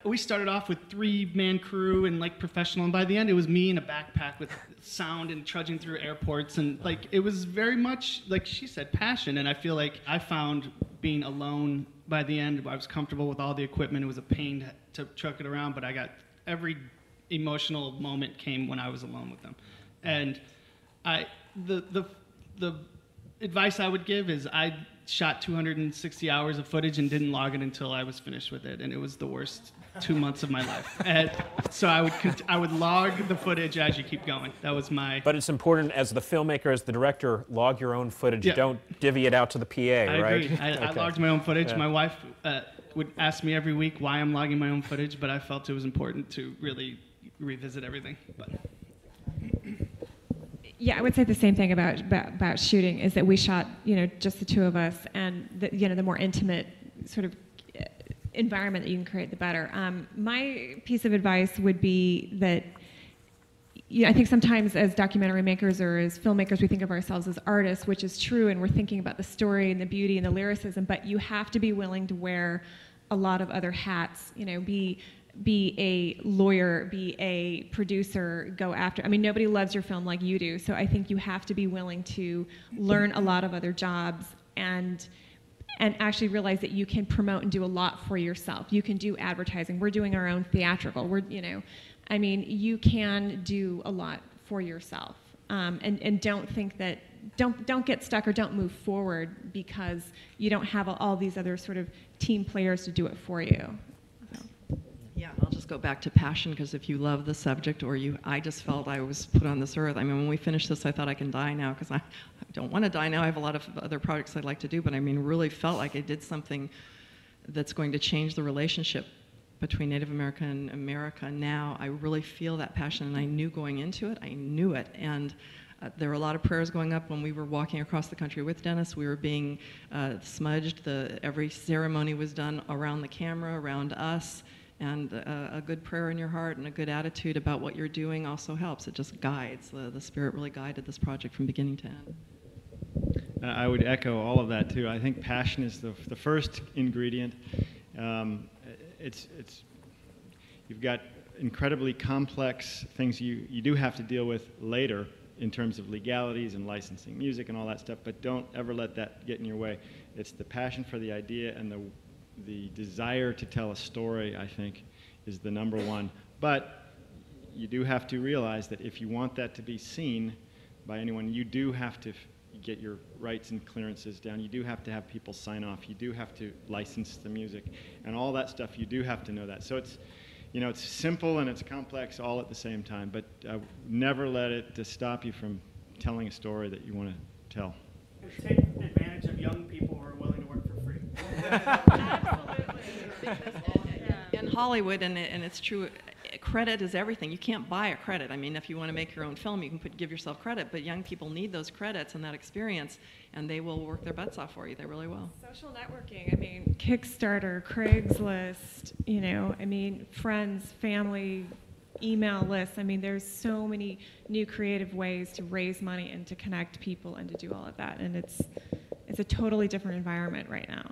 we started off with 3-man crew and like professional, and by the end it was me in a backpack with sound and trudging through airports, and like it was very much like she said, passion. And I feel like I found being alone by the end, I was comfortable with all the equipment. It was a pain to truck it around, but I got every emotional moment came when I was alone with them. And the advice I would give is I shot 260 hours of footage and didn't log it until I was finished with it, and it was the worst 2 months of my life. And so I would log the footage as you keep going. That was my... But it's important as the filmmaker, as the director, log your own footage. Yeah. Don't divvy it out to the PA, I right? agree. I logged my own footage. Yeah. My wife would ask me every week why I'm logging my own footage, but I felt it was important to really revisit everything. But. Yeah, I would say the same thing about shooting, is that we shot, just the two of us, and the more intimate sort of environment that you can create, the better. My piece of advice would be that I think sometimes as documentary makers or as filmmakers, we think of ourselves as artists, which is true, and we're thinking about the story and the beauty and the lyricism, but you have to be willing to wear a lot of other hats, be a lawyer, be a producer, go after. I mean, nobody loves your film like you do, so I think you have to be willing to learn a lot of other jobs and actually realize that you can promote and do a lot for yourself. You can do advertising. We're doing our own theatrical. You can do a lot for yourself. And don't think that, don't get stuck or don't move forward because you don't have all these other sort of team players to do it for you. Yeah, I'll just go back to passion, because if you love the subject, I just felt I was put on this earth. I mean, when we finished this, I thought I can die now, because I don't want to die now. I have a lot of other projects I'd like to do, but I mean, really felt like I did something that's going to change the relationship between Native America and America. Now I really feel that passion, and I knew going into it, I knew it. And there were a lot of prayers going up when we were walking across the country with Dennis. We were being smudged. Every ceremony was done around the camera, around us. And a good prayer in your heart and a good attitude about what you're doing also helps. It just guides. The Spirit really guided this project from beginning to end. I would echo all of that too. I think passion is the first ingredient. You've got incredibly complex things you do have to deal with later in terms of legalities and licensing music and all that stuff, but don't ever let that get in your way. It's the passion for the idea and the desire to tell a story, I think, is the number one. But you do have to realize that if you want that to be seen by anyone, you do have to get your rights and clearances down. You do have to have people sign off. You do have to license the music. And all that stuff, you do have to know that. So it's simple and it's complex all at the same time, but never let it stop you from telling a story that you want to tell. Take advantage of young people who are willing to work for free. In Hollywood, and it's true, credit is everything. You can't buy a credit. I mean, if you want to make your own film, you can give yourself credit, but young people need those credits and that experience, and they will work their butts off for you. They really will. Social networking, I mean, Kickstarter, Craigslist, friends, family, email lists. I mean, there's so many new creative ways to raise money and to connect people and to do all of that, and it's a totally different environment right now.